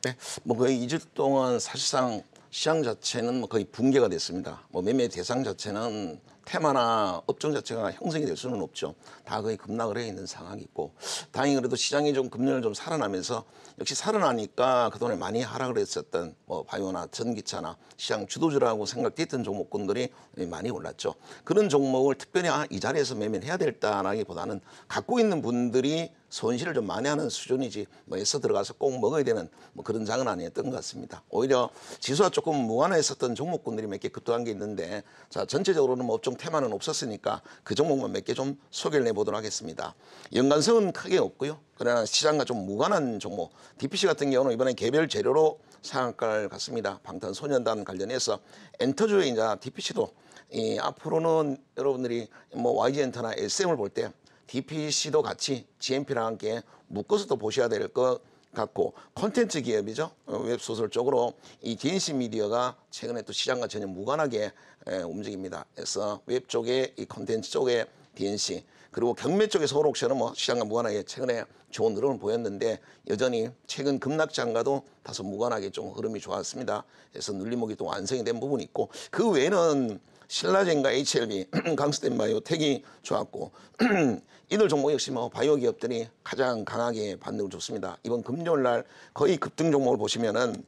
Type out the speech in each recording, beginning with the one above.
네, 뭐 거의 2주 동안 사실상 시장 자체는 뭐 거의 붕괴가 됐습니다. 뭐 매매 대상 자체는 테마나 업종 자체가 형성이 될 수는 없죠. 다 거의 급락을 해 있는 상황이고, 다행히 그래도 시장이 좀 금년을 좀 살아나면서, 역시 살아나니까 그동안에 많이 하락을 했었던 뭐 바이오나 전기차나 시장 주도주라고 생각됐던 종목군들이 많이 올랐죠. 그런 종목을 특별히 이 자리에서 매매를 해야 될다라기보다는 갖고 있는 분들이 손실을 좀 많이 하는 수준이지 뭐 애써 들어가서 꼭 먹어야 되는 뭐 그런 장은 아니었던 것 같습니다. 오히려 지수와 조금 무관했었던 종목군들이 몇 개 급등한 게 있는데, 자 전체적으로는 뭐 업종 테마는 없었으니까 그 종목만 몇 개 좀 소개를 해보도록 하겠습니다. 연관성은 크게 없고요. 그러나 시장과 좀 무관한 종목, DPC 같은 경우는 이번에 개별 재료로 상한가를 갔습니다. 방탄소년단 관련해서 엔터주의 이제 DPC도 앞으로는 여러분들이 뭐 YG엔터나 SM을 볼 때 DPC도 같이 GMP랑 함께 묶어서도 보셔야 될 것 같고, 콘텐츠 기업이죠. 웹소설 쪽으로 이 DNC 미디어가 최근에 또 시장과 전혀 무관하게 움직입니다. 그래서 웹 쪽에 이 콘텐츠 쪽에 DNC, 그리고 경매 쪽의 서울옥션은 뭐 시장과 무관하게 최근에 좋은 흐름을 보였는데, 여전히 최근 급락장과도 다소 무관하게 좀 흐름이 좋았습니다. 그래서 눌림목이 또 완성이 된 부분이 있고, 그 외에는 신라젠과 HLB, 강스텐바이오, 택이 좋았고 이들 종목 역시 뭐 바이오 기업들이 가장 강하게 반등을 줬습니다. 이번 금요일 날 거의 급등 종목을 보시면은,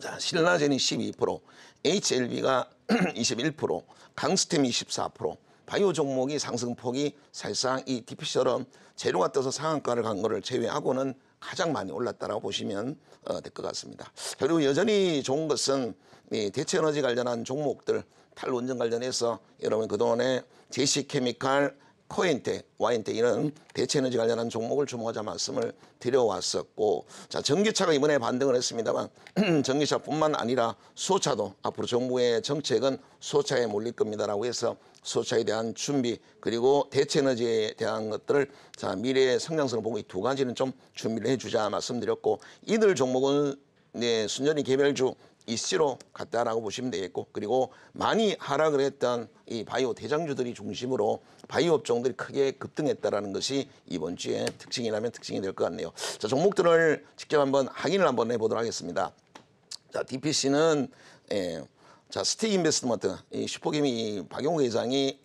자, 신라젠이 12%, HLB가 21%, 강스템이 24%, 바이오 종목이 상승폭이 사실상 이 DPC처럼 재료가 떠서 상한가를 간 거를 제외하고는 가장 많이 올랐다라고 보시면 될 것 같습니다. 그리고 여전히 좋은 것은 이 대체에너지 관련한 종목들, 탈원전 관련해서 여러분 그동안에 제시케미칼, 코엔테, 와엔테 이런 대체에너지 관련한 종목을 주목하자 말씀을 드려왔었고, 자 전기차가 이번에 반등을 했습니다만 전기차뿐만 아니라 수소차도 앞으로 정부의 정책은 수소차에 몰릴 겁니다라고 해서 수소차에 대한 준비, 그리고 대체에너지에 대한 것들을 자 미래의 성장성을 보고 이 두 가지는 좀 준비를 해주자 말씀드렸고, 이들 종목은 순전히 개별주 이슈로 갔다라고 보시면 되겠고, 그리고 많이 하락을 했던 이 바이오 대장주들이 중심으로 바이오 업종들이 크게 급등했다라는 것이 이번 주의 특징이라면 특징이 될 것 같네요. 자, 종목들을 직접 한번 확인을 한번 해보도록 하겠습니다. 자, DPC는 자 스틱 인베스트먼트, 이 슈퍼개미 박용우 회장이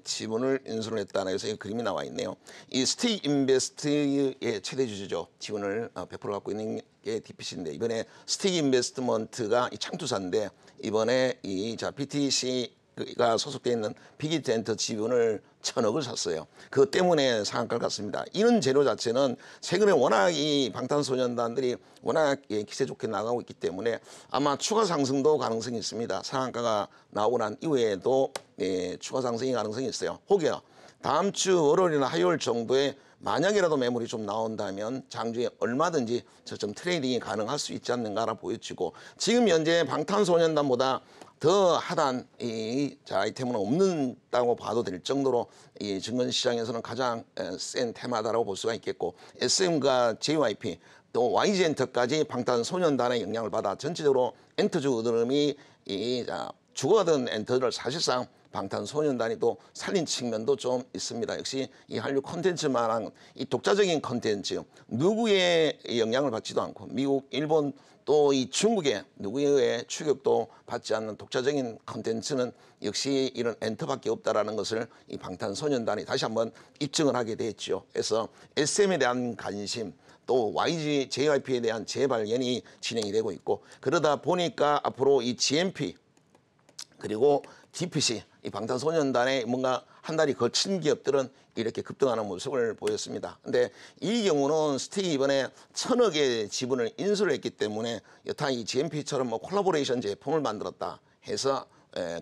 지분을 인수를 했다는 해서 이 그림이 나와 있네요. 이 스틱 인베스트의 최대 주주죠. 지분을 100% 갖고 있는 게 DPC인데, 이번에 스틱 인베스트먼트가 이 창투사인데, 이번에 자 BTC가 소속되어 있는 빅히트엔터 지분을 1,000억을 샀어요. 그것 때문에 상한가를 갔습니다. 이런 재료 자체는 최근에 워낙 이 방탄소년단들이 워낙 기세 좋게 나가고 있기 때문에 아마 추가 상승도 가능성이 있습니다. 상한가가 나오고 난 이후에도 추가 상승이 가능성이 있어요. 혹여 다음 주 월요일이나 화요일 정도에 만약이라도 매물이 좀 나온다면 장중에 얼마든지 저점 트레이딩이 가능할 수 있지 않는가라 보여지고, 지금 현재 방탄소년단보다 더 하단 아이템은 없는다고 봐도 될 정도로 이 증권시장에서는 가장 센 테마다라고 볼 수가 있겠고, SM과 JYP 또 YG엔터까지 방탄소년단의 영향을 받아 전체적으로 엔터주 흐름이 죽어가던 엔터를 사실상 방탄소년단이 또 살린 측면도 좀 있습니다. 역시 이 한류 콘텐츠만한 이 독자적인 콘텐츠, 누구의 영향을 받지도 않고 미국, 일본 또 이 중국의 누구의 추격도 받지 않는 독자적인 콘텐츠는 역시 이런 엔터밖에 없다라는 것을 이 방탄소년단이 다시 한번 입증을 하게 됐죠. 그래서 SM에 대한 관심, 또 YG, JYP에 대한 재발견이 진행이 되고 있고, 그러다 보니까 앞으로 이 GMP 그리고 DPC, 이 방탄소년단에 뭔가 한 달이 거친 기업들은 이렇게 급등하는 모습을 보였습니다. 근데 이 경우는 스틱이 이번에 1,000억의 지분을 인수를 했기 때문에 여타 이 GMP처럼 뭐 콜라보레이션 제품을 만들었다 해서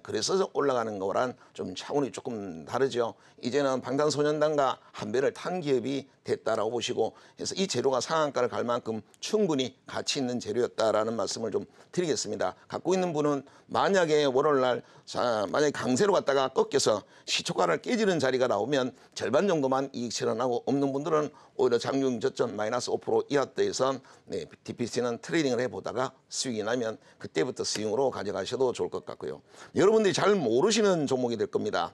그래서 올라가는 거랑 좀 차원이 조금 다르죠. 이제는 방탄소년단과 한 배를 탄 기업이 됐다라고 보시고, 그래서 이 재료가 상한가를 갈 만큼 충분히 가치 있는 재료였다라는 말씀을 좀 드리겠습니다. 갖고 있는 분은 만약에 월요일날 만약에 강세로 갔다가 꺾여서 시초가를 깨지는 자리가 나오면 절반 정도만 이익 실현하고, 없는 분들은 오히려 장중 저점 마이너스 5% 이하대에서 DPC는 트레이딩을 해보다가 수익이 나면 그때부터 스윙으로 가져가셔도 좋을 것 같고요. 여러분들이 잘 모르시는 종목이 될 겁니다.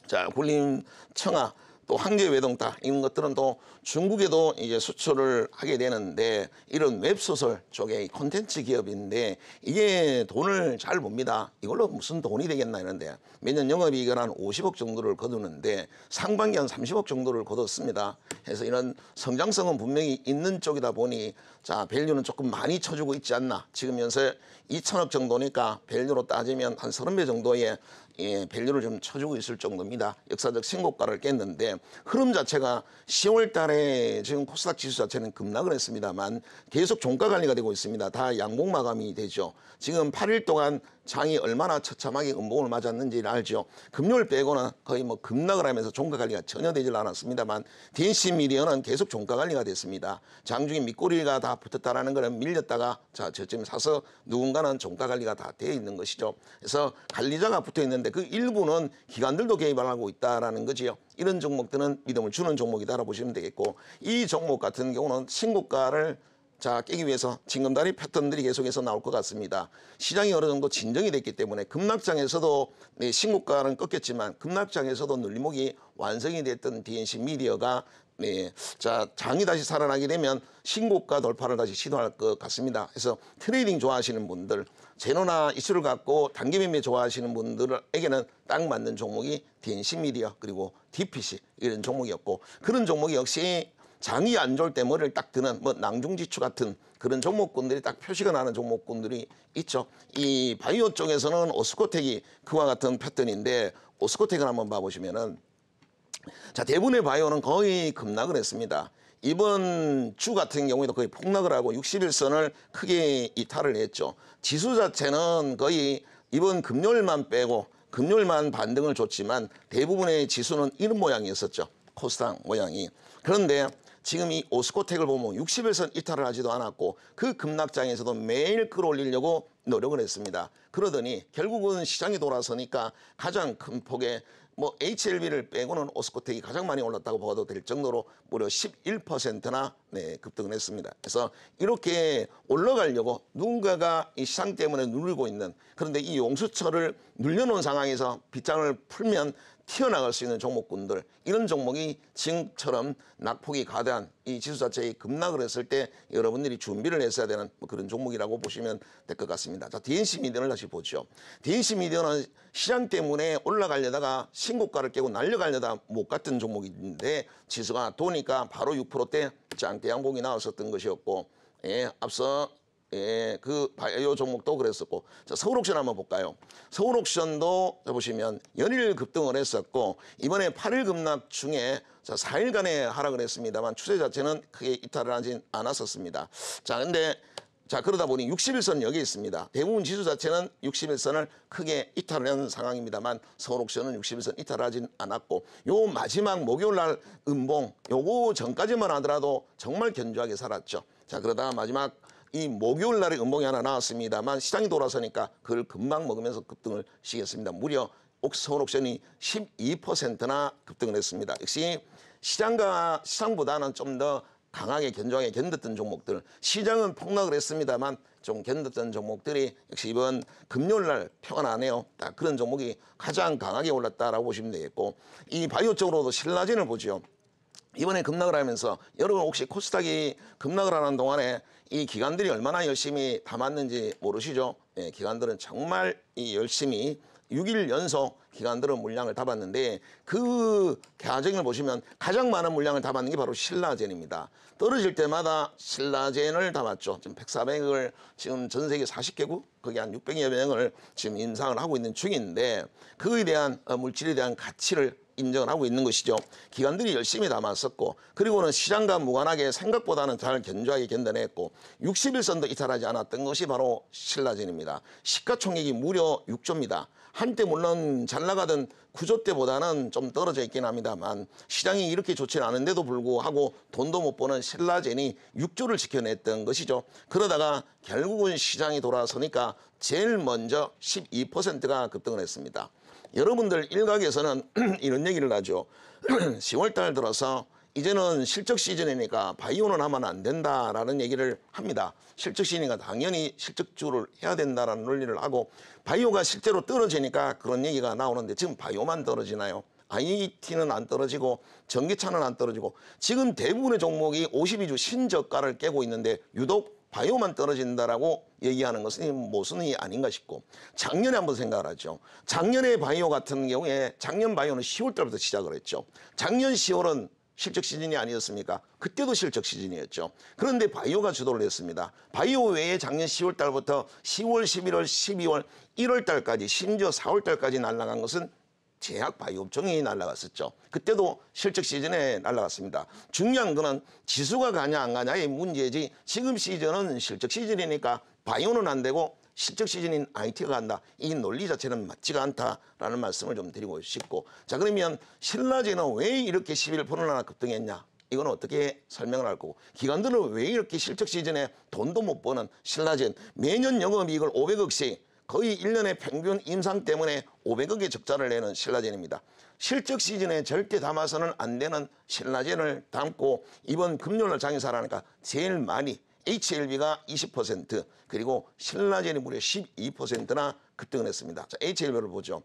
자, 굴림 청아 또 황제 외동따 이런 것들은 또 중국에도 이제 수출을 하게 되는데 이런 웹소설 쪽의 콘텐츠 기업인데 이게 돈을 잘 봅니다. 이걸로 무슨 돈이 되겠나 이런데 매년 영업이익을 한 50억 정도를 거두는데 상반기 한 30억 정도를 거뒀습니다. 그래서 이런 성장성은 분명히 있는 쪽이다 보니 자 밸류는 조금 많이 쳐주고 있지 않나. 지금 현재 2천억 정도니까 밸류로 따지면 한 30배 정도의 밸류를 좀 쳐주고 있을 정도입니다. 역사적 신고가를 깼는데 흐름 자체가 10월 달에 지금 코스닥 지수 자체는 급락을 했습니다만 계속 종가 관리가 되고 있습니다. 다 양봉 마감이 되죠. 지금 8일 동안 장이 얼마나 처참하게 음봉을 맞았는지를 알죠. 금요일 빼고는 거의 뭐 급락을 하면서 종가 관리가 전혀 되질 않았습니다만 DNC 미디어는 계속 종가 관리가 됐습니다. 장중에 밑꼬리가 다 붙었다라는 것은 밀렸다가 자 저쯤 사서 누군가는 종가 관리가 다 되어 있는 것이죠. 그래서 관리자가 붙어 있는데 그 일부는 기관들도 개입을 하고 있다라는 거지요. 이런 종목들은 믿음을 주는 종목이다라고 보시면 되겠고 이 종목 같은 경우는 신고가를 자 깨기 위해서 징검다리 패턴들이 계속해서 나올 것 같습니다. 시장이 어느 정도 진정이 됐기 때문에 급락장에서도 신고가는 꺾였지만 급락장에서도 눌림목이 완성이 됐던 DNC 미디어가 자 장이 다시 살아나게 되면 신고가 돌파를 다시 시도할 것 같습니다. 그래서 트레이딩 좋아하시는 분들, 제노나 이슈를 갖고 단기 매매 좋아하시는 분들에게는 딱 맞는 종목이 DNC 미디어 그리고 DPC 이런 종목이었고 그런 종목이 역시 장이 안 좋을 때 머리를 딱 드는 뭐 낭중지추 같은 그런 종목군들이 딱 표시가 나는 종목군들이 있죠. 이 바이오 쪽에서는 오스코텍이 그와 같은 패턴인데 오스코텍을 한번 봐보시면은 자 대부분의 바이오는 거의 급락을 했습니다. 이번 주 같은 경우에도 거의 폭락을 하고 60일선을 크게 이탈을 했죠. 지수 자체는 거의 이번 금요일만 빼고 금요일만 반등을 줬지만 대부분의 지수는 이런 모양이었었죠. 코스닥 모양이. 그런데 지금 이 오스코텍을 보면 60일선 이탈을 하지도 않았고 그 급락장에서도 매일 끌어올리려고 노력을 했습니다. 그러더니 결국은 시장이 돌아서니까 가장 큰 폭의 뭐 HLB를 빼고는 오스코텍이 가장 많이 올랐다고 봐도 될 정도로 무려 11%나 급등을 했습니다. 그래서 이렇게 올라가려고 누군가가 이 시장 때문에 누르고 있는 그런데 이 용수철을 눌려놓은 상황에서 빗장을 풀면 튀어나갈 수 있는 종목군들 이런 종목이 지금처럼 낙폭이 가대한 이 지수 자체의 급락을 했을 때 여러분들이 준비를 했어야 되는 뭐 그런 종목이라고 보시면 될 것 같습니다. 자, DNC 미디어를 다시 보죠. DNC 미디어는 시장 때문에 올라가려다가 신고가를 깨고 날려가려다 못 갔던 종목인데 지수가 도니까 바로 6%대 짱대 양봉이 나왔었던 것이었고 앞서 그 바이오 종목도 그랬었고 자, 서울옥션 한번 볼까요? 서울옥션도 보시면 연일 급등을 했었고 이번에 8일 급락 중에 자, 4일간의 하락을 했습니다만 추세 자체는 크게 이탈을 하진 않았었습니다. 자, 근데 자 그러다 보니 60일선 여기 있습니다. 대부분 지수 자체는 60일선을 크게 이탈을 한 상황입니다만 서울옥션은 60일선 이탈을 하진 않았고 요 마지막 목요일날 음봉 요거 전까지만 하더라도 정말 견조하게 살았죠. 자 그러다가 마지막 이 목요일 날에 음봉이 하나 나왔습니다만 시장이 돌아서니까 그걸 금방 먹으면서 급등을 시켰습니다. 무려 서울옥션이 12%나 급등을 했습니다. 역시 시장보다는 좀 더 강하게 견조하게 견뎠던 종목들 시장은 폭락을 했습니다만 좀 견뎠던 종목들이 역시 이번 금요일 날 표가 나네요. 딱 그런 종목이 가장 강하게 올랐다라고 보시면 되겠고 이 바이오 쪽으로도 신라젠을 보죠. 이번에 급락을 하면서 여러분 혹시 코스닥이 급락을 하는 동안에 이 기관들이 얼마나 열심히 담았는지 모르시죠? 기관들은 정말 열심히 6일 연속 기관들은 물량을 담았는데 그 과정을 보시면 가장 많은 물량을 담았는 게 바로 신라젠입니다. 떨어질 때마다 신라젠을 담았죠. 지금 104백을 지금 전 세계 40개국 거기 한 600여 명을 지금 임상을 하고 있는 중인데 그에 대한 물질에 대한 가치를 인정을 하고 있는 것이죠. 기관들이 열심히 담았었고 그리고는 시장과 무관하게 생각보다는 잘 견조하게 견뎌냈고 60일선도 이탈하지 않았던 것이 바로 신라젠입니다. 시가총액이 무려 6조입니다. 한때 물론 잘 나가던 9조 때보다는 좀 떨어져 있긴 합니다만 시장이 이렇게 좋지는 않은데도 불구하고 돈도 못 버는 신라젠이 6조를 지켜냈던 것이죠. 그러다가 결국은 시장이 돌아서니까 제일 먼저 12%가 급등을 했습니다. 여러분들 일각에서는 이런 얘기를 하죠. 10월 달 들어서 이제는 실적 시즌이니까 바이오는 하면 안 된다라는 얘기를 합니다. 실적 시즌이니까 당연히 실적주를 해야 된다라는 논리를 하고 바이오가 실제로 떨어지니까 그런 얘기가 나오는데 지금 바이오만 떨어지나요? IT는 안 떨어지고 전기차는 안 떨어지고 지금 대부분의 종목이 52주 신저가를 깨고 있는데 유독 바이오만 떨어진다라고 얘기하는 것은 모순이 아닌가 싶고 작년에 한번 생각을 하죠. 작년에 바이오 같은 경우에 작년 바이오는 10월 달부터 시작을 했죠. 작년 10월은 실적 시즌이 아니었습니까? 그때도 실적 시즌이었죠. 그런데 바이오가 주도를 했습니다. 바이오 외에 작년 10월 달부터 10월, 11월, 12월, 1월 달까지 심지어 4월 달까지 날아간 것은 제약 바이오 업종이 날아갔었죠. 그때도 실적 시즌에 날아갔습니다. 중요한 거는 지수가 가냐 안 가냐의 문제지 지금 시즌은 실적 시즌이니까 바이오는 안 되고 실적 시즌인 IT가 간다. 이 논리 자체는 맞지가 않다라는 말씀을 좀 드리고 싶고 자 그러면 신라제는 왜 이렇게 11%나 급등했냐. 이건 어떻게 설명을 할 거고 기관들은 왜 이렇게 실적 시즌에 돈도 못 버는 신라젠 매년 영업이익을 500억씩 거의 1년에 평균 임상 때문에 500억의 적자를 내는 신라젠입니다. 실적 시즌에 절대 담아서는 안 되는 신라젠을 담고 이번 금요일 장에서 하라니까 제일 많이 HLB가 20% 그리고 신라젠이 무려 12%나 급등을 했습니다. 자, HLB를 보죠.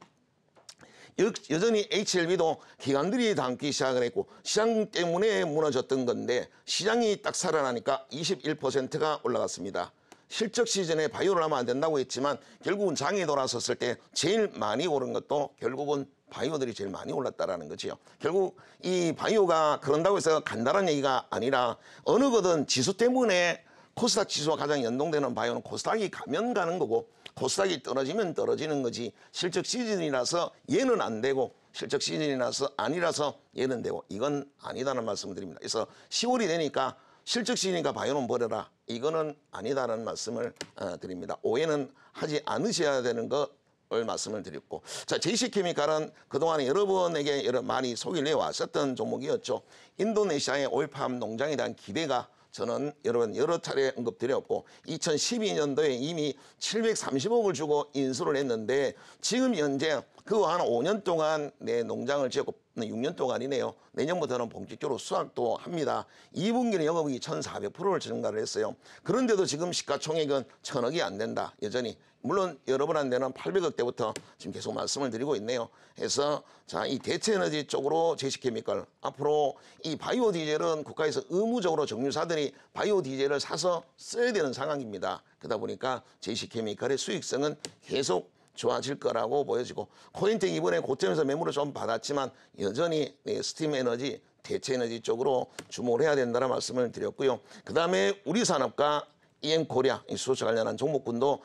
여전히 HLB도 기관들이 담기 시작을 했고 시장 때문에 무너졌던 건데 시장이 딱 살아나니까 21%가 올라갔습니다. 실적 시즌에 바이오를 하면 안 된다고 했지만 결국은 장이 돌아섰을 때 제일 많이 오른 것도 결국은 바이오들이 제일 많이 올랐다라는 거지요. 결국 이 바이오가 그런다고 해서 간단한 얘기가 아니라 어느 거든 지수 때문에 코스닥 지수와 가장 연동되는 바이오는 코스닥이 가면 가는 거고 코스닥이 떨어지면 떨어지는 거지 실적 시즌이라서 얘는 안 되고 실적 시즌이라서 아니라서 얘는 되고 이건 아니다는 말씀을 드립니다. 그래서 10월이 되니까 실적 시즌이니까 바이오는 버려라. 이거는 아니다라는 말씀을 드립니다. 오해는 하지 않으셔야 되는 것을 말씀을 드렸고 자 JC케미칼은 그동안 여러분에게 많이 소개를 해왔었던 종목이었죠. 인도네시아의 오일팜 농장에 대한 기대가 저는 여러 차례 언급드렸고 2012년도에 이미 730억을 주고 인수를 했는데 지금 현재 그 한 5년 동안 내 농장을 지었고 6년 동안이네요. 내년부터는 본격적으로 수확도 합니다. 2분기는 영업이익이 1,400%를 증가를 했어요. 그런데도 지금 시가총액은 1,000억이 안 된다. 여전히. 물론 여러분한테는 800억대부터 지금 계속 말씀을 드리고 있네요. 해서 자, 이 대체에너지 쪽으로 제시케미칼 앞으로 이 바이오 디젤은 국가에서 의무적으로 정유사들이 바이오 디젤을 사서 써야 되는 상황입니다. 그러다 보니까 제시케미칼의 수익성은 계속 좋아질 거라고 보여지고 코인텍 이번에 고점에서 매물을 좀 받았지만 여전히 스팀 에너지, 대체 에너지 쪽으로 주목을 해야 된다는 말씀을 드렸고요. 그다음에 우리 산업과 EM코리아 수소차 관련한 종목군도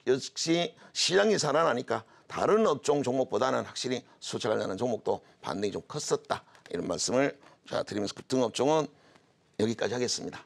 역시 시장이 살아나니까 다른 업종 종목보다는 확실히 수소차 관련한 종목도 반등이 좀 컸었다. 이런 말씀을 드리면서 급등 업종은 여기까지 하겠습니다.